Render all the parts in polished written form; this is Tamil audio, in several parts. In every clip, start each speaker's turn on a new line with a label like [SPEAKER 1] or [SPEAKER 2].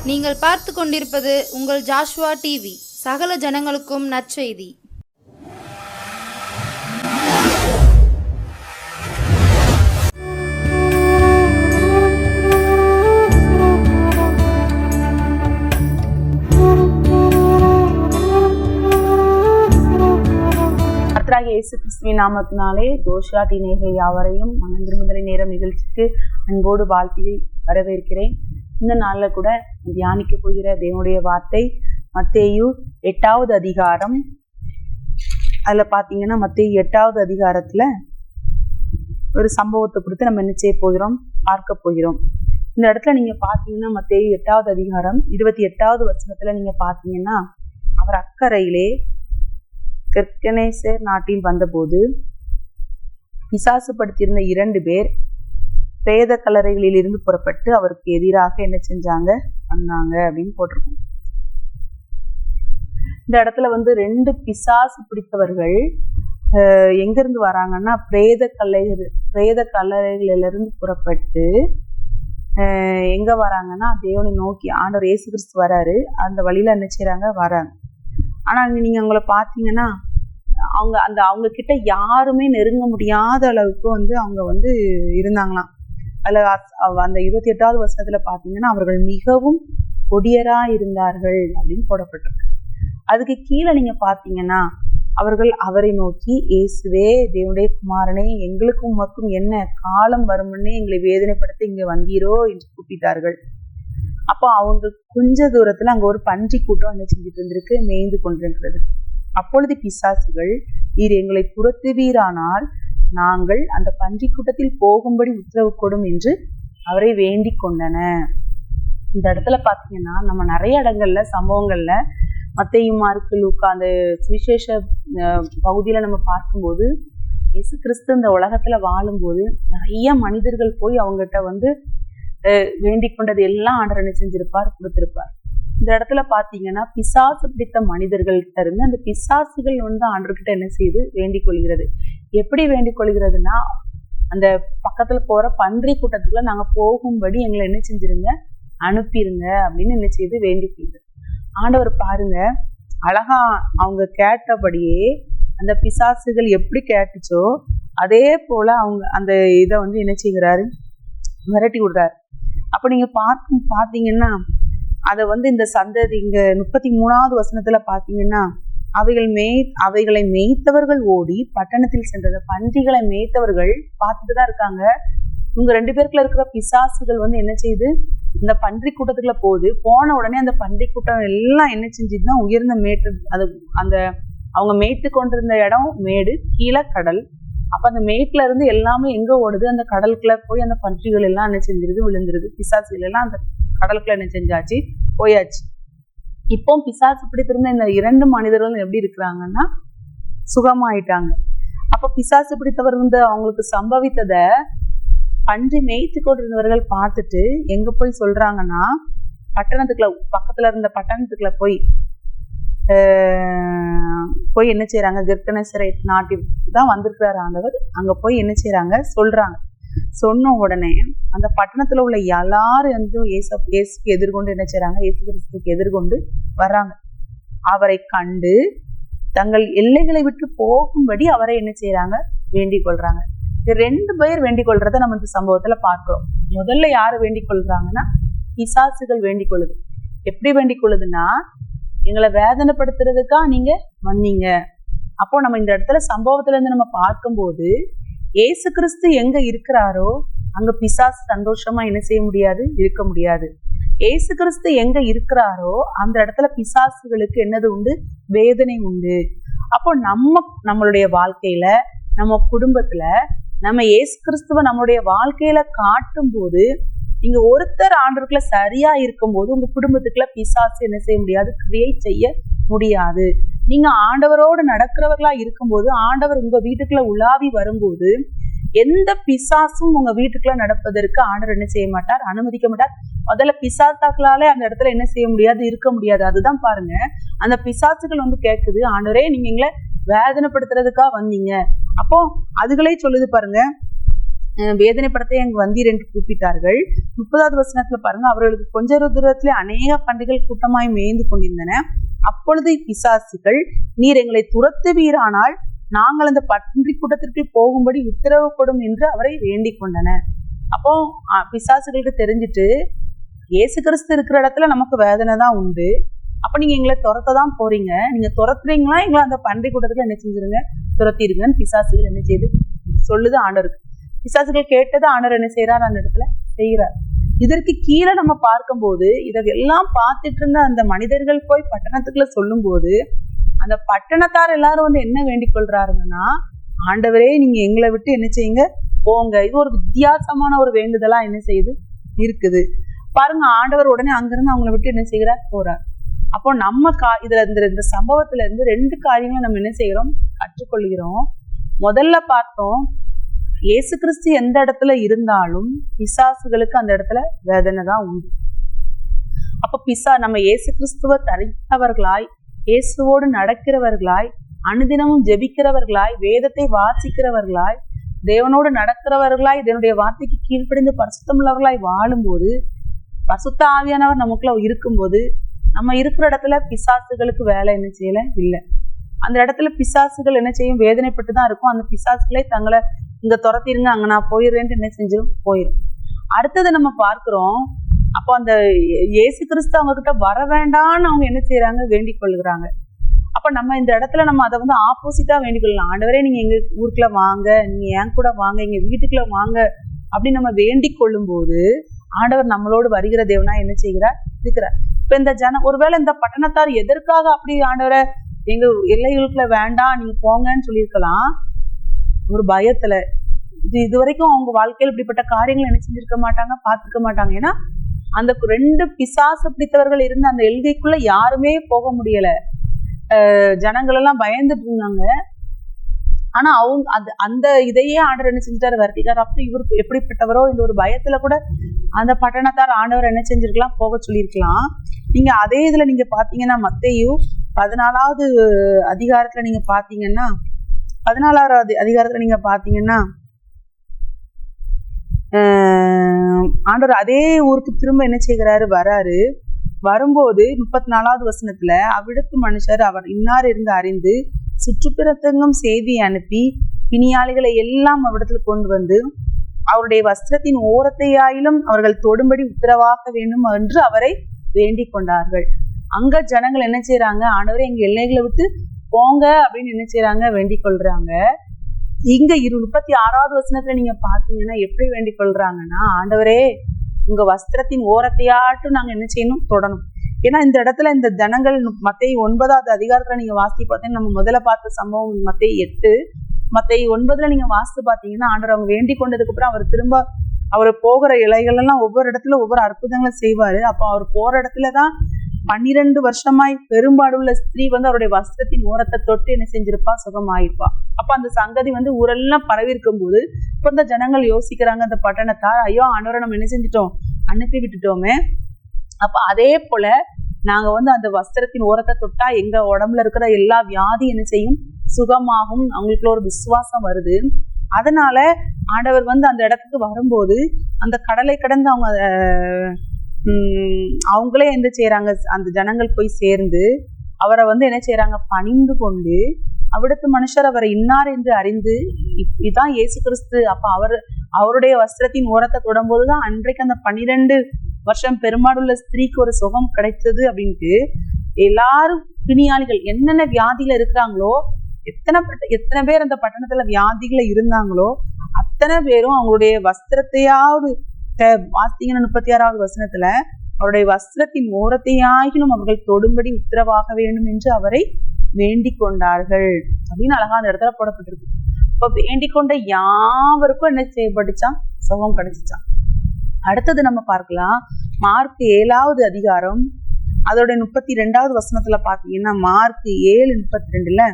[SPEAKER 1] நீங்கள் பார்த்து கொண்டிருப்பது உங்கள் ஜாஷ்வா டிவி. சகல ஜனங்களுக்கும் நற்செய்தி.
[SPEAKER 2] இயேசு கிறிஸ்துவின் நாமத்தினாலே ஜோஷா டிநேயர்கள் யாவரையும் மனம் திரும்புதலை நேரம் நிகழ்ச்சிக்கு அன்போடு வாழ்த்தி வரவேற்கிறேன். இந்த நாள்ல கூட தியானிக்க போகிற தேவனுடைய வார்த்தை மத்தேயு 8வது அதிகாரம். அதுல பாத்தீங்கன்னா மத்தேயு 8வது அதிகாரத்துல ஒரு சம்பவத்தை குறித்து நம்ம என்ன செய்ய போகிறோம், பார்க்க போகிறோம். இந்த இடத்துல நீங்க பாத்தீங்கன்னா மத்தேயு 8வது அதிகாரம் 28வது வசனத்துல நீங்க பாத்தீங்கன்னா, அவர் அக்கறையிலே கெர்கெனேசர் நாட்டில் வந்தபோது பிசாசுப்படுத்தியிருந்த 2 பேர் பிரேத கல்லறைகளில் இருந்து புறப்பட்டு அவருக்கு எதிராக என்ன செஞ்சாங்க, வந்தாங்க அப்படின்னு போட்டிருக்கோம். இந்த இடத்துல 2 பிசாசு பிடித்தவர்கள் எங்கிருந்து வராங்கன்னா பிரேத கல்லறைகளிலிருந்து புறப்பட்டு எங்க வராங்கன்னா தேவனை நோக்கி ஆண்டவர் இயேசு கிறிஸ்து வராரு, அந்த வழியில என்ன செய்யறாங்க, வராங்க. ஆனா நீங்க அவங்கள பாத்தீங்கன்னா அவங்க கிட்ட யாருமே நெருங்க முடியாத அளவுக்கு அவங்க இருந்தாங்களாம். அதுல அந்த 28வது வசனத்துல பாத்தீங்கன்னா, அவர்கள் மிகவும் கொடியரா இருந்தார்கள் அப்படின்னு போடப்பட்டிருக்கு. அதுக்கு கீழே நீங்க பாத்தீங்கன்னா, அவர்கள் அவரை நோக்கி, இயேசுவே தேவனுடைய குமாரனே, எங்களுக்கும் உமக்கும் என்ன காலம் வரும்னே எங்களை வேதனைப்படுத்த இங்க வந்தீரோ என்று கூப்பிட்டார்கள். அப்போ அவங்க கொஞ்ச தூரத்துல அங்க ஒரு பன்றி கூட்டம் என்ன செஞ்சுட்டு இருந்திருக்கு, மேய்ந்து கொண்டிருக்கிறது. அப்பொழுது பிசாசுகள், நீர் எங்களை துரத்துவீரானால் நாங்கள் அந்த பன்றி கூட்டத்தில் போகும்படி உத்தரவு கொடும் என்று அவரை வேண்டிக் கொண்டன. இந்த இடத்துல பாத்தீங்கன்னா, நம்ம நிறைய இடங்கள்ல சம்பவங்கள்ல மத்தேயு, மார்க்கு, லூக்கா அந்த சுவிசேஷ பகுதியில நம்ம பார்க்கும்போது, இயேசு கிறிஸ்து இந்த உலகத்துல வாழும்போது நிறைய மனிதர்கள் போய் அவங்ககிட்ட வேண்டிக் கொண்டது எல்லாம் ஆண்டவர் என்ன செஞ்சிருப்பார், கொடுத்திருப்பார். இந்த இடத்துல பாத்தீங்கன்னா, பிசாசு பிடித்த மனிதர்கள்ட்ட இருந்து அந்த பிசாசுகள் ஆண்டவர்கிட்ட என்ன செய்து வேண்டிக் கொள்கிறது. எப்படி வேண்டிக் கொள்கிறதுனா, அந்த பக்கத்துல போற பன்றி கூட்டத்துக்குள்ள நாங்க போகும்படி எங்களை என்ன செஞ்சிருங்க, அனுப்பிருங்க அப்படின்னு என்ன செய்து வேண்டிக் கொள்கிறது. ஆண்டவர் பாருங்க, அழகா அவங்க கேட்டபடியே அந்த பிசாசுகள் எப்படி கேட்டுச்சோ அதே போல அவங்க அந்த இதை என்ன செய்கிறாரு, விரட்டி விடுறாரு. அப்ப நீங்க பாத்தீங்கன்னா, அத இந்த சந்ததி இங்க 33வது வசனத்துல பாத்தீங்கன்னா, அவைகளை மேய்த்தவர்கள் ஓடி பட்டணத்தில் சென்றது. பன்றிகளை மேய்த்தவர்கள் பார்த்துட்டுதான் இருக்காங்க. இவங்க 2 பேருக்குள்ள இருக்கிற பிசாசுகள் என்ன செய்யுது, இந்த பன்றி கூட்டத்துக்குள்ள போகுது. போன உடனே அந்த பன்றி கூட்டம் எல்லாம் என்ன செஞ்சுதுன்னா, உயர்ந்த மேட்டு, அது அந்த அவங்க மேய்த்து கொண்டிருந்த இடம் மேடு, கீழே கடல். அப்ப அந்த மேட்ல இருந்து எல்லாமே எங்க ஓடுது, அந்த கடலுக்குள்ள போய் அந்த பன்றிகள் எல்லாம் என்ன செஞ்சிருது, விழுந்துருது. பிசாசுகள் எல்லாம் அந்த கடலுக்குள்ள என்ன செஞ்சாச்சு, போயாச்சு. இப்போ பிசாசு பிடித்திருந்த இந்த 2 மனிதர்கள் எப்படி இருக்கிறாங்கன்னா, சுகமாயிட்டாங்க. அப்ப பிசாசு பிடித்தவர் அவங்களுக்கு சம்பவித்தத பன்றி மேய்த்து கொண்டிருந்தவர்கள் பார்த்துட்டு எங்க போய் சொல்றாங்கன்னா, பட்டணத்துக்குள்ள, பக்கத்துல இருந்த பட்டணத்துக்குள்ள போய் என்ன செய்யறாங்க, கெர்கெனேசர் நாட்டில் தான் வந்திருக்கிறாரு ஆண்டவர். அங்க போய் என்ன செய்யறாங்க, சொல்றாங்க. சொன்ன உடனே அந்த பட்டணத்துல உள்ள எல்லாரும் இயேசுக்கு எதிர்கொண்டு என்ன செய்யறாங்க, இயேசு கிறிஸ்துக்கு எதிர்கொண்டு வர்றாங்க. அவரை கண்டு தங்கள் எல்லைகளை விட்டு போகும்படி அவரை என்ன செய்யறாங்க, வேண்டிக் கொள்றாங்க. 2 பேர் வேண்டிக் கொள்றத நம்ம இந்த சம்பவத்துல பார்க்கிறோம். முதல்ல யாரு வேண்டிக் கொள்றாங்கன்னா, பிசாசுகள் வேண்டிக் கொள்ளுது. எப்படி வேண்டிக் கொள்ளுதுன்னா, எங்களை வேதனைப்படுத்துறதுக்கா நீங்க வந்தீங்க. அப்போ நம்ம இந்த இடத்துல சம்பவத்துல இருந்து நம்ம பார்க்கும்போது, இயேசு கிறிஸ்து எங்க இருக்கிறாரோ அங்க பிசாசு சந்தோஷமா என்ன செய்ய முடியாது, இருக்க முடியாது. இயேசு கிறிஸ்து எங்க இருக்கிறாரோ அந்த இடத்துல பிசாசுகளுக்கு என்னது உண்டு, வேதனை உண்டு. அப்போ நம்மளுடைய வாழ்க்கையில, நம்ம குடும்பத்துல நம்ம இயேசு கிறிஸ்துவ நம்மளுடைய வாழ்க்கையில காட்டும் போது, நீங்க ஒருத்தர் ஆண்டவருக்குள்ள சரியா இருக்கும் போது உங்க குடும்பத்துக்குள்ள பிசாசு என்ன செய்ய முடியாது, கிரியேட் செய்ய முடியாது. நீங்க ஆண்டவரோடு நடக்கிறவர்களா இருக்கும்போது, ஆண்டவர் உங்க வீட்டுக்குள்ள உலாவி வரும்போது, எந்த பிசாசும் உங்க வீட்டுக்குள்ள நடப்பதற்கு ஆண்டவர் என்ன செய்ய மாட்டார், அனுமதிக்க மாட்டார். முதல்ல பிசாசாக்களாலே அந்த இடத்துல என்ன செய்ய முடியாது, இருக்க முடியாது. அதுதான் பாருங்க, அந்த பிசாசுகள் கேட்குது, ஆண்டவரே நீங்க எங்களை வேதனைப்படுத்துறதுக்காக வந்தீங்க. அப்போ அதுகளே சொல்லுது பாருங்க, வேதனைப்படுத்த எங்க வந்தீர் என்று கூப்பிட்டார்கள். 30வது வசனத்துல பாருங்க, அவர்களுக்கு கொஞ்ச தூரத்திலே அநேக பன்றிகள் கூட்டமாய் மேய்ந்து கொண்டிருந்தன. அப்பொழுது பிசாசுகள், நீர் எங்களை துரத்துவீரானால் நாங்கள் அந்த பன்றி கூட்டத்திற்கு போகும்படி உத்தரவு கொடும் என்று அவரை வேண்டிக் கொண்டன. அப்போ பிசாசுகளுக்கு தெரிஞ்சிட்டு, இயேசு கிறிஸ்து இருக்கிற இடத்துல நமக்கு வேதனை தான் உண்டு, அப்ப நீங்க எங்களை துரத்ததான் போறீங்க, நீங்க துரத்துறீங்களா எங்களை அந்த பன்றி கூட்டத்துல என்ன செஞ்சிருங்க, துரத்திருங்கன்னு பிசாசுகள் என்ன செய்யுது சொல்லுது ஆண்டவருக்கு. பிசாசுகள் கேட்டது ஆண்டவர் என்ன செய்யறாரு, அந்த இடத்துல செய்யறார். இதற்கு கீழே நம்ம பார்க்கும்போது, இதெல்லாம் பார்த்துட்டு இருந்த அந்த மனிதர்கள் போய் பட்டணத்துக்குள்ள சொல்லும் போது, அந்த பட்டணத்தார் எல்லாரும் வந்து என்ன வேண்டிக் கொள்றாருங்கன்னா, ஆண்டவரே நீங்க எங்களை விட்டு என்ன செய்யுங்க, போங்க. இது ஒரு வித்தியாசமான ஒரு வேண்டுதலா என்ன செய்யுது இருக்குது பாருங்க. ஆண்டவர் உடனே அங்கிருந்து அவங்களை விட்டு என்ன செய்கிறார், போறார். அப்போ நம்ம இதுல இந்த சம்பவத்துல இருந்து 2 காரியங்களை நம்ம என்ன செய்யறோம், கற்றுக்கொள்கிறோம். முதல்ல பார்த்தோம், இயேசு கிறிஸ்து எந்த இடத்துல இருந்தாலும் பிசாசுகளுக்கு அந்த இடத்துல வேதனை தான் உண்டு. அப்ப நம்ம இயேசு கிறிஸ்துவ தரித்தவர்களாய், இயேசுவோடு நடக்கிறவர்களாய், அனுதினமும் ஜெபிக்கிறவர்களாய், வேதத்தை வாசிக்கிறவர்களாய், தேவனோடு நடக்கிறவர்களாய், தேவனுடைய வார்த்தைக்கு கீழ்ப்படிந்து பரிசுத்தமுள்ளவர்களாய் வாழும்போது, பரிசுத்த ஆவியானவர் நமக்குள்ள இருக்கும்போது, நம்ம இருக்கிற இடத்துல பிசாசுகளுக்கு வேலை என்ன செய்யல இல்லை. அந்த இடத்துல பிசாசுகள் என்ன செய்யும், வேதனைப்பட்டு தான் இருக்கும். அந்த பிசாசுகளே தங்களை இங்க துரத்திருங்க, அங்க நான் போயிடுறேன்ட்டு என்ன செஞ்சிடும், போயிடும். அடுத்தது நம்ம பார்க்கிறோம், அப்போ அந்த இயேசு கிறிஸ்து அவங்க கிட்ட வர வேண்டாம்னு அவங்க என்ன செய்யறாங்க, வேண்டிக் கொள்ளுகிறாங்க. அப்ப நம்ம இந்த இடத்துல நம்ம அதை வந்து ஆப்போசிட்டா வேண்டிக் கொள்ளலாம். ஆண்டவரே நீங்க எங்க ஊருக்குள்ள வாங்க, நீங்க என் கூட வாங்க, எங்க வீட்டுக்குள்ள வாங்க அப்படின்னு நம்ம வேண்டிக் கொள்ளும் போது, ஆண்டவர் நம்மளோடு வருகிற தேவனா என்ன செய்கிறார், இருக்கிறார். இப்ப இந்த ஒருவேளை இந்த பட்டணத்தார் எதற்காக அப்படி ஆண்டவரை எங்க எல்லைகளுக்குள்ள வேண்டாம் நீங்க போங்கன்னு சொல்லியிருக்கலாம், ஒரு பயத்துல. இது வரைக்கும் அவங்க வாழ்க்கையில் இப்படிப்பட்ட காரியங்கள் என்ன செஞ்சிருக்க மாட்டாங்க, பார்த்துக்க மாட்டாங்க. ஏன்னா அந்த 2 பிசாசு பிடித்தவர்கள் இருந்த அந்த எல்கைக்குள்ள யாருமே போக முடியல. ஜனங்கள் எல்லாம் பயந்துட்டு இருந்தாங்க. ஆனா அவங்க அந்த இதையே ஆண்டவர் என்ன செஞ்சுட்டாரு, வருத்திட்டார். அப்ப இவருக்கு எப்படிப்பட்டவரோ இந்த ஒரு பயத்துல கூட அந்த பட்டணத்தார் ஆண்டவர் என்ன செஞ்சிருக்கலாம், போக சொல்லியிருக்கலாம். நீங்க அதே இதுல நீங்க பாத்தீங்கன்னா, மத்தேயு 14வது அதிகாரத்துல நீங்க பாத்தீங்கன்னா, 14வது அதிகாரத்துல நீங்க பாத்தீங்கன்னா, ஆண்டவர் அதே ஊருக்கு திரும்ப என்ன செய்கிறாரு, வராரு. வரும்போது 34வது வசனத்துல, அவ்விடத்து மனுஷர் அவர் இன்னார் இருந்து அறிந்து சுற்றுப்புறத்தெங்கும் செய்தி அனுப்பி பிணியாளிகளை எல்லாம் அவ்விடத்துல கொண்டு வந்து அவருடைய வஸ்திரத்தின் ஓரத்தையாயிலும் அவர்கள் தொடும்படி உத்தரவாக்க வேண்டும் என்று அவரை வேண்டிக் கொண்டார்கள். அங்க ஜனங்கள் என்ன செய்யறாங்க, ஆண்டவரே எங்க எல்லைகளை விட்டு போங்க அப்படின்னு என்ன செய்யறாங்க, வேண்டிக் கொள்றாங்க. இங்க 36வது வசனத்துல நீங்க பாத்தீங்கன்னா எப்படி வேண்டிக் கொள்றாங்கன்னா, ஆண்டவரே உங்க வஸ்திரத்தின் ஓரத்தையாட்டும் நாங்க என்ன செய்யணும், தொடணும். ஏன்னா இந்த இடத்துல இந்த ஜனங்கள் மத்தேயு 9வது அதிகாரத்துல நீங்க வாசித்து பார்த்தீங்கன்னா, நம்ம முதல்ல பார்த்த சம்பவம் மத்தேயு 8, மத்தேயு 9ல நீங்க வாசித்து பாத்தீங்கன்னா, ஆண்டவர் அவங்க வேண்டிக் கொண்டதுக்கு அப்புறம் அவர் திரும்ப அவர் போகிற இலைகள் எல்லாம் ஒவ்வொரு இடத்துல ஒவ்வொரு அற்புதங்களை செய்வாரு. அப்போ அவர் போற இடத்துலதான் 12 வருஷமாய் பெரும்பாடுள்ள ஸ்திரீ வந்து அவருடைய வஸ்திரத்தின் ஓரத்தை தொட்டு என்ன செஞ்சிருப்பா, சுகமாயிருப்பா. அப்ப அந்த சங்கதி வந்து ஊரெல்லாம் பரவி இருக்கும் போது இப்ப இந்த ஜனங்கள் யோசிக்கிறாங்க, அந்த பட்டணத்தார், ஐயோ ஆண்டவரை நம்ம என்ன செஞ்சிட்டோம், அனுப்பி விட்டுட்டோமே. அப்ப அதே போல நாங்க வந்து அந்த வஸ்திரத்தின் ஓரத்தை தொட்டா எங்க உடம்புல இருக்கிற எல்லா வியாதி என்ன செய்யும், சுகமாகும். அவங்களுக்குள்ள ஒரு விசுவாசம் வருது. அதனால ஆண்டவர் வந்து அந்த இடத்துக்கு வரும்போது அந்த கடலை கடந்து அவங்க அவங்களே என்ன செய்யறாங்க, அந்த ஜனங்கள் போய் சேர்ந்து அவரை வந்து என்ன செய்யறாங்க, பணிந்து கொண்டு அவ்விடத்து மனுஷர் அவரை இன்னார் என்று அறிந்து, இதுதான் இயேசு கிறிஸ்து. அப்ப அவருடைய வஸ்திரத்தின் ஓரத்தை தொடும்போதுதான் அன்றைக்கு அந்த 12 வருஷம் பெரும்பாடுள்ள ஸ்திரீக்கு ஒரு சுகம் கிடைத்தது. எல்லாரும் பிணியாளிகள் என்னென்ன வியாதியில இருக்கிறாங்களோ, எத்தனை பேர் அந்த பட்டணத்துல வியாதிகளை இருந்தாங்களோ அத்தனை பேரும் அவங்களுடைய வஸ்திரத்தையாவது வாசித்தீங்கன்னா 36வது வசனத்துல, அவருடைய வஸ்திரத்தின் ஓரத்தையாகிலும் அவர்கள் தொடும்படி உத்தரவாக வேண்டும் என்று அவரை வேண்டிக் கொண்டார்கள் அப்படின்னு அழகா அந்த இடத்துல போடப்பட்டிருக்கு. இப்ப வேண்டிக் கொண்ட யாவருக்கும் என்ன செய்யப்பட்டுச்சான், சுகம் கிடைச்சிச்சான். அடுத்தது நம்ம பார்க்கலாம், மார்க் 7வது அதிகாரம் அதோட 32வது வசனத்துல பாத்தீங்கன்னா, மார்க் 7:32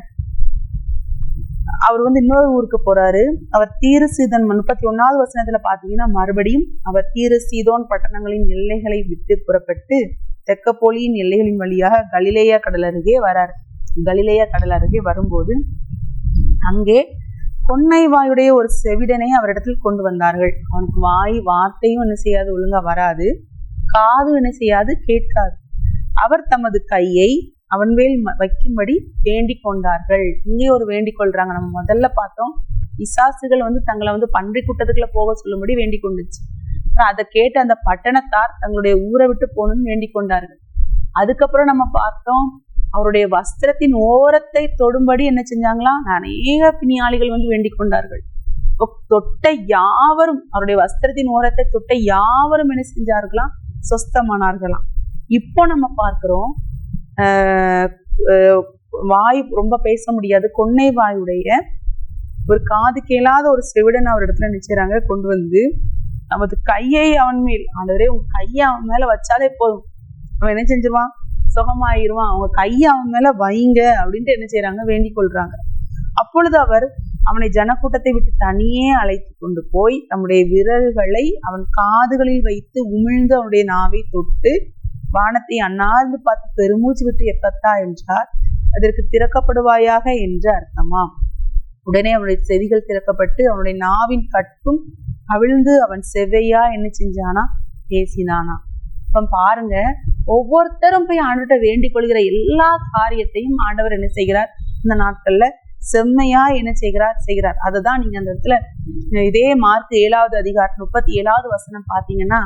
[SPEAKER 2] அவர் வந்து இன்னொரு ஊருக்கு போறாரு. அவர் தீரு சீதோன் 31வது வசனத்துல பாத்தீங்கன்னா, மறுபடியும் அவர் தீரு சீதோன் பட்டணங்களின் எல்லைகளை விட்டு புறப்பட்டு தெக்கப்போலியின் எல்லைகளின் வழியாக கலிலேயா கடல் அருகே வரார். கலிலேயா கடல் அருகே வரும்போது அங்கே கொன்னைவாயுடைய ஒரு செவிடனை அவரிடத்தில் கொண்டு வந்தார்கள். அவனுக்கு வார்த்தையும் என்ன செய்யாது, ஒழுங்கா வராது, காது என்ன செய்யாது, கேட்காது. அவர் தமது கையை அவன் மேல் வைக்கும்படி வேண்டிக் கொண்டார்கள். இங்கே ஒரு வேண்டிக் கொள்றாங்க. நம்ம முதல்ல பார்த்தோம், பிசாசுகள் தங்களை பன்றி கூட்டத்துக்குள்ள போக சொல்லும்படி வேண்டிக் கொண்டுச்சு. அதை கேட்டு அந்த பட்டணத்தார் தங்களுடைய ஊரை விட்டு போகணும்னு வேண்டிக் கொண்டார்கள். அதுக்கப்புறம் நம்ம பார்த்தோம், அவருடைய வஸ்திரத்தின் ஓரத்தை தொடும்படி என்ன செஞ்சாங்களாம், அநேக பிணியாளிகள் வேண்டிக் கொண்டார்கள். தொட்ட யாவரும், அவருடைய வஸ்திரத்தின் ஓரத்தை தொட்ட யாவரும் என்ன செஞ்சார்களாம், சொஸ்தமானார்களாம். இப்போ நம்ம பார்க்கிறோம், வாய் ரொம்ப பேச முடியாது, கொன்னை வாயுடைய ஒரு காது கேளாத ஒரு செவிடன் அவர் இடத்துல நினைச்சாங்க கொண்டு வந்து நமது கையை அவன் மேல், ஆண்டவரே உங்க கையை அவன் மேல வச்சாலே போதும், அவன் என்ன செஞ்சிருவான், சுகமாயிருவான், அவங்க கையை அவன் மேல வைங்க அப்படின்ட்டு என்ன செய்யறாங்க, வேண்டிக் கொள்றாங்க. அப்பொழுது அவர் அவனை ஜனக்கூட்டத்தை விட்டு தனியே அழைத்து கொண்டு போய் தம்முடைய விரல்களை அவன் காதுகளில் வைத்து உமிழ்ந்து அவனுடைய நாவை தொட்டு வானத்தை அண்ணார்ந்து பார்த்து பெருமூச்சு விட்டு எப்பத்தா என்றார். அதற்கு திறக்கப்படுவாயாக என்று அர்த்தமாம். உடனே அவனுடைய செவிகள் திறக்கப்பட்டு அவனுடைய நாவின் கட்டும் அவிழ்ந்து அவன் செவ்வையா என்ன செஞ்சானா, பேசினானா. இப்ப பாருங்க, ஒவ்வொருத்தரும் போய் ஆண்டவர்கிட்ட வேண்டிக் கொள்கிற எல்லா காரியத்தையும் ஆண்டவர் என்ன செய்கிறார், இந்த நாட்கள்ல செம்மையா என்ன செய்கிறார். அதுதான் நீங்க அந்த இடத்துல இதே மார்க் 7வது அதிகாரம் 37வது வசனம் பாத்தீங்கன்னா,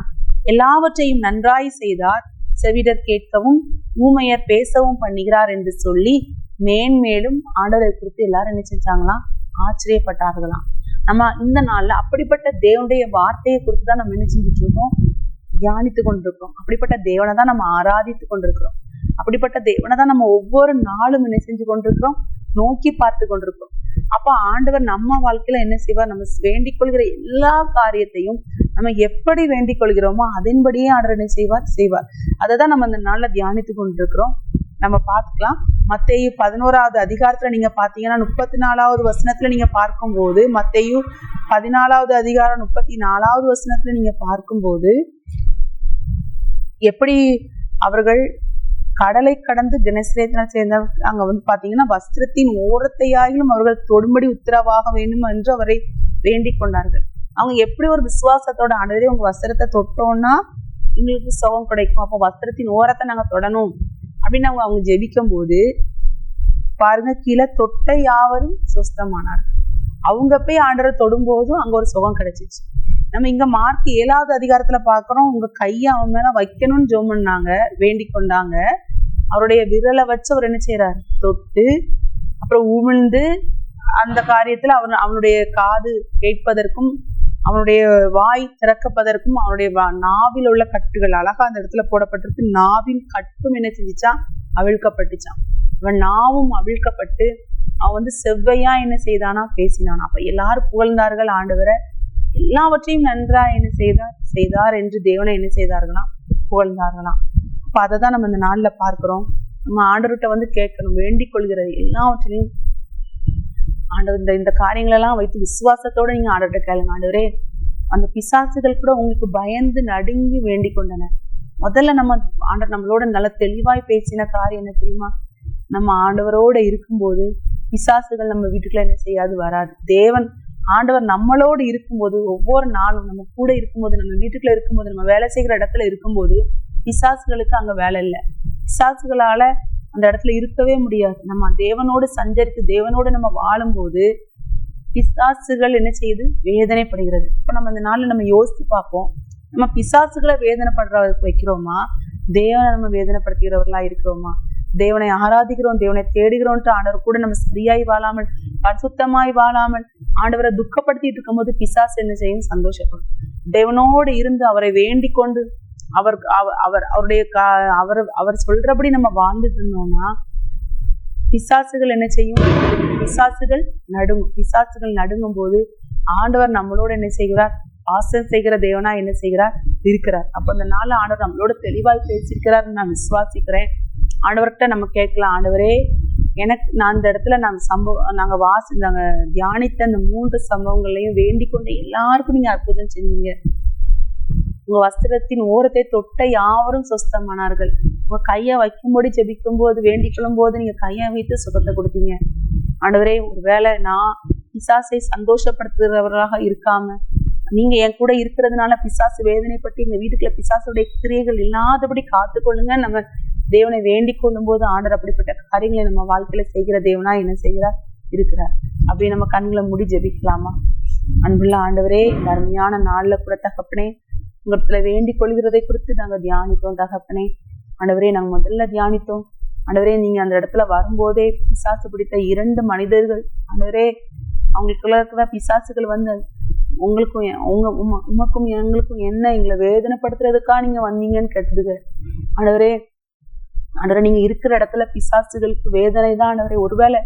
[SPEAKER 2] எல்லாவற்றையும் நன்றாய் செய்தார், செவிடர் கேட்கவும் ஊமையர் பேசவும் பண்ணுகிறார் என்று சொல்லி மேன்மேலும் ஆண்டவரை குறித்து எல்லாரும் என்ன செஞ்சாங்களாம், ஆச்சரியப்பட்டார்களாம். நம்ம இந்த நாள்ல அப்படிப்பட்ட தேவனுடைய வார்த்தையை குறித்து தான் நம்ம என்ன செஞ்சுட்டு இருக்கோம், தியானித்து கொண்டிருக்கிறோம். அப்படிப்பட்ட தேவனை தான் நம்ம ஆராதித்து கொண்டிருக்கிறோம். அப்படிப்பட்ட தேவனை தான் நம்ம ஒவ்வொரு நாளும் என்ன செஞ்சு கொண்டிருக்கிறோம், நோக்கி பார்த்து கொண்டிருக்கிறோம். அப்ப ஆண்டவர் நம்ம வாழ்க்கையில என்ன செய்வார், நம்ம வேண்டிக் கொள்கிற எல்லா காரியத்தையும் நம்ம எப்படி வேண்டிக் கொள்கிறோமோ அதன்படியே ஆண்டவர் என்ன செய்வார். அதை தான் நம்ம இந்த நாள்ல தியானித்து கொண்டிருக்கிறோம். நம்ம பார்த்துக்கலாம். மத்தேயு 11வது அதிகாரத்துல நீங்க பாத்தீங்கன்னா 34வது வசனத்துல நீங்க பார்க்கும்போது, மத்தேயு 14வது அதிகாரம் 34வது வசனத்துல நீங்க பார்க்கும்போது எப்படி அவர்கள் கடலை கடந்து கெனசரேத்தில சேர்ந்த அங்க பாத்தீங்கன்னா வஸ்திரத்தின் ஓரத்தையாயிலும் அவர்கள் தொடும்படி உத்தரவாக வேண்டும் என்று அவரை வேண்டிக் கொண்டார்கள். அவங்க எப்படி ஒரு விசுவாசத்தோட, ஆண்டவரே உங்க வஸ்திரத்தை தொட்டோம்னா எங்களுக்கு சுகம் கிடைக்கும், அப்போ வஸ்திரத்தின் ஓரத்தை நாங்க தொடணும் அப்படின்னு அவங்க ஜெபிக்கும் போது பாருங்க, கீழே தொட்ட யாவரும் சொஸ்தமானார்கள். அவங்க போய் ஆண்டவரை தொடும்போதும் அங்க ஒரு சுகம் கிடைச்சிச்சு. நம்ம இங்க மார்க் 7வது அதிகாரத்துல பாக்குறோம், உங்க கையை அவன் மேல வைக்கணும்னு ஜெபம் பண்ணாங்க, வேண்டிக் கொண்டாங்க. அவருடைய விரலை வச்சு அவர் என்ன செய்யறாரு, தொட்டு அப்புறம் உமிழ்ந்து அந்த காரியத்துல அவனுடைய காது கேட்பதற்கும் அவனுடைய வாய் திறக்கப்பதற்கும் அவனுடைய நாவில் உள்ள கட்டுகள் அழகா அந்த இடத்துல போடப்பட்டிருக்கு. நாவின் கட்டும் என்ன செஞ்சுச்சான், அவிழ்க்கப்பட்டுச்சான். அவன் நாவும் அவிழ்க்கப்பட்டு அவன் செவ்வையா என்ன செய்தானா, பேசினானா. அப்ப எல்லாரும் புகழ்ந்தார்கள் ஆண்டவரை, எல்லாவற்றையும் நன்றா என்ன செய்தார் என்று தேவனை என்ன செய்தார்களாம், புகழ்ந்தார்களாம். அப்ப அதை தான் நம்ம இந்த நாள்ல பார்க்கிறோம். நம்ம ஆண்டவர்கிட்ட கேட்கணும், வேண்டிக் கொள்கிற எல்லாவற்றையும் ஆண்டவர் இந்த காரியங்களெல்லாம் வைத்து விசுவாசத்தோட நீங்க ஆண்டவர்கிட்ட கேளுங்க. ஆண்டவரே, அந்த பிசாசுகள் கூட உங்களுக்கு பயந்து நடுங்கி வேண்டிக் கொண்டன. முதல்ல நம்ம ஆண்டவர் நம்மளோட நல்ல தெளிவாய் பேசின காரியம் என்ன தெரியுமா, நம்ம ஆண்டவரோட இருக்கும்போது பிசாசுகள் நம்ம வீட்டுக்குள்ள என்ன செய்யாது, வராது. ஆண்டவர் நம்மளோடு இருக்கும்போது, ஒவ்வொரு நாளும் நம்ம கூட இருக்கும்போது, நம்ம வீட்டுக்குள்ள இருக்கும்போது, நம்ம வேலை செய்கிற இடத்துல இருக்கும்போது பிசாசுகளுக்கு அங்க வேலை இல்லை. பிசாசுகளால அந்த இடத்துல இருக்கவே முடியாது. நம்ம தேவனோடு சஞ்சரித்து தேவனோடு நம்ம வாழும்போது பிசாசுகள் என்ன செய்யுது, வேதனைப்படுகிறது. இப்ப நம்ம இந்த நாள்ல நம்ம யோசித்து பார்ப்போம், நம்ம பிசாசுகளை வேதனைப்படுற வைக்கிறோமா, தேவனை நம்ம வேதனைப்படுத்துகிறவர்களா இருக்கிறோமா? தேவனை ஆராதிக்கிறோம், தேவனை தேடுகிறோம்ட்டு ஆண்டவர் கூட நம்ம சரியாய் வாழாமல், பரிசுத்தமாய் வாழாமல் ஆண்டவரை துக்கப்படுத்திட்டு இருக்கும் போது பிசாசு என்ன செய்யும், சந்தோஷப்படும். தேவனோடு இருந்து அவரை வேண்டிக் கொண்டு அவர் சொல்றபடி நம்ம வாழ்ந்துட்டு இருந்தோம்னா பிசாசுகள் என்ன செய்யும், பிசாசுகள் நடுங்கும் போது ஆண்டவர் நம்மளோட என்ன செய்கிறார், வாசம் செய்கிற தேவனா என்ன செய்கிறார், இருக்கிறார். அப்ப அந்த நாள் ஆண்டவர் நம்மளோட தெளிவாய் பேசியிருக்கிறார் நான் விசுவாசிக்கிறேன். ஆண்டவர்கிட்ட நம்ம கேட்கலாம், ஆண்டவரே நான் இந்த இடத்துல நாங்க தியானித்த அந்த 3 சம்பவங்களையும் வேண்டிக் கொண்டு எல்லாருக்கும் நீங்க அற்புதம் செஞ்சீங்க. உங்க வஸ்திரத்தின் ஓரத்தை தொட்ட யாவரும் சொஸ்தமானார்கள். உங்க கையை வைக்கும்போது ஜெபிக்கும் போது வேண்டிக் கொள்ளும் போது நீங்க கையை வைத்து சுகத்தை கொடுத்தீங்க. ஆண்டவரே, ஒருவேளை நான் பிசாசை சந்தோஷப்படுத்துகிறவர்களாக இருக்காம, நீங்க என் கூட இருக்கிறதுனால பிசாசு வேதனைப்பட்டு எங்க வீட்டுக்குள்ள பிசாசுடைய கிரியைகள் இல்லாதபடி காத்துக்கொள்ளுங்க. நம்ம தேவனை வேண்டிக் கொள்ளும் போது ஆண்டவர் அப்படிப்பட்ட காரியங்களை நம்ம வாழ்க்கையில செய்கிற தேவனா என்ன செய்கிறார் இருக்கிறார். அப்படி நம்ம கண்களை மூடி ஜெபிக்கலாமா? அன்புள்ள ஆண்டவரே, இந்த அருமையான நாள்ல கூட தகப்பனே உங்களிடத்துல வேண்டிக் கொள்கிறதை குறித்து நாங்க தியானித்தோம் தகப்பனே. ஆண்டவரே, நாங்க முதல்ல தியானித்தோம் ஆண்டவரே, நீங்க அந்த இடத்துல வரும்போதே பிசாசு பிடித்த 2 மனிதர்கள் ஆண்டவரே, அவங்களுக்குள்ள இருக்கிற பிசாசுகள் வந்து உங்களுக்கும் உமக்கும் எங்களுக்கும் என்ன எங்களை வேதனைப்படுத்துறதுக்கா நீங்க வந்தீங்கன்னு கேட்டதுங்க. ஆண்டவரே நீங்க இருக்கிற இடத்துல பிசாசுகளுக்கு வேதனை தான் ஆண்டவரே. ஒருவேளை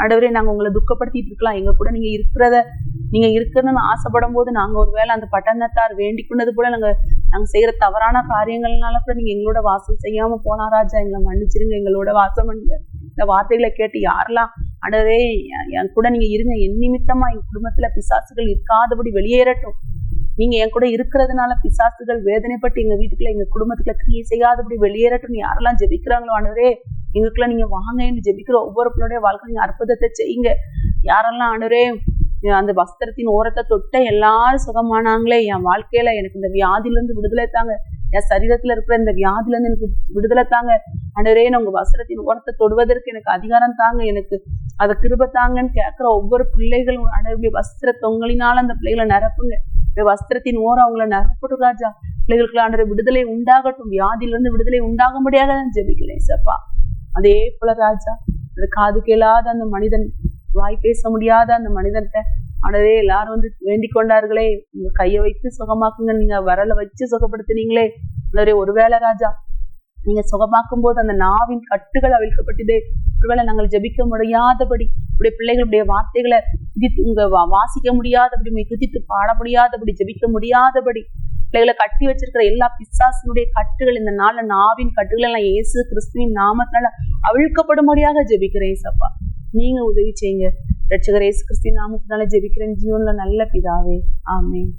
[SPEAKER 2] ஆண்டவரே நாங்க உங்களை துக்கப்படுத்திட்டு இருக்கலாம், எங்க கூட நீங்க இருக்கிறதுன்னு ஆசைப்படும் போது நாங்க ஒருவேளை அந்த பட்டணத்தார் வேண்டிக் கொண்டது போல நாங்க செய்யற தவறான காரியங்கள்னால கூட நீங்க எங்களோட வாசம் செய்யாம போனா ராஜா, எங்களை மன்னிச்சிருங்க, எங்களோட வாசம் பண்ணுங்க. இந்த வார்த்தைகளை கேட்டு யாரெல்லாம் ஆண்டவரே என் கூட நீங்க இருங்க, என் நிமித்தமா என் குடும்பத்துல பிசாசுகள் இருக்காதபடி வெளியேறட்டும். நீங்க என் கூட இருக்கிறதுனால பிசாசுகள் வேதனைப்பட்டு எங்க வீட்டுக்குள்ள எங்க குடும்பத்துக்குள்ள கிரியை செய்யாதபடி வெளியேறட்டும். யாரெல்லாம் ஜெபிக்கிறாங்களோ ஆண்டவரே, எங்களுக்குள்ள நீங்க வாங்கன்னு ஜெபிக்கிற ஒவ்வொரு பிள்ளையோட வாழ்க்கை நீங்க அற்புதத்தை செய்யுங்க. யாரெல்லாம் ஆண்டவரே அந்த வஸ்திரத்தின் ஓரத்தை தொட்ட எல்லாரும் சுகமானாங்களே, என் வாழ்க்கையில எனக்கு இந்த வியாதில இருந்து விடுதலை தாங்க, என் சரீரத்துல இருக்கிற இந்த வியாதில இருந்து எனக்கு விடுதலை தாங்க ஆண்டவரே, நான் உங்க வஸ்திரத்தின் ஓரத்தை தொடுவதற்கு எனக்கு அதிகாரம் தாங்க, எனக்கு அதை கிருபை தாங்கன்னு கேட்கிற ஒவ்வொரு பிள்ளைகளும் ஆண்டவருடைய வஸ்திர தொங்கலினால அந்த பிள்ளைகளை நிரப்புங்க. வஸ்திரத்தின் ஓரம் அவங்களை நிரப்பட்டும் ராஜா. பிள்ளைகளுக்கு ஆண்டவரே விடுதலை உண்டாகட்டும், வியாதியிலிருந்து விடுதலை உண்டாகும்படியாக நான் ஜெபிக்கிறேன் சப்பா. அதே போல ராஜா, காது கேளாத அந்த மனிதன், வாய் பேச முடியாத அந்த மனிதன்கிட்ட ஆண்டவரே எல்லாரும் வந்து வேண்டிக் கொண்டார்களே, உங்க கையை வைத்து சுகமாக்குங்க, நீங்க வரல வச்சு சுகப்படுத்தினீங்களே ஆண்டவரே. ஒருவேளை ராஜா நீங்க சுகமாக்கும் போது அந்த நாவின் கட்டுகள் அவிழ்க்கப்பட்டதே, ஒருவேளை நாங்கள் ஜெபிக்க முடியாதபடி உடைய பிள்ளைகளுடைய வார்த்தைகளை உங்க வாசிக்க முடியாதபடி, குதித்து பாட முடியாதபடி, ஜெபிக்க முடியாதபடி பிள்ளைகளை கட்டி வச்சிருக்கிற எல்லா பிசாசினுடைய கட்டுகள் இந்த நாள்ல, நாவின் கட்டுகள் எல்லாம் இயேசு கிறிஸ்துவின் நாமத்தினால அவிழ்க்கப்படும்படியாக ஜெபிக்கிறேன் சப்பா. நீங்க உதவி செய்யுங்க. ரட்சகர் இயேசு கிறிஸ்துவின் நாமத்தினால ஜெபிக்கிறேன் ஜீவன்ல நல்ல பிதாவே, ஆமென்.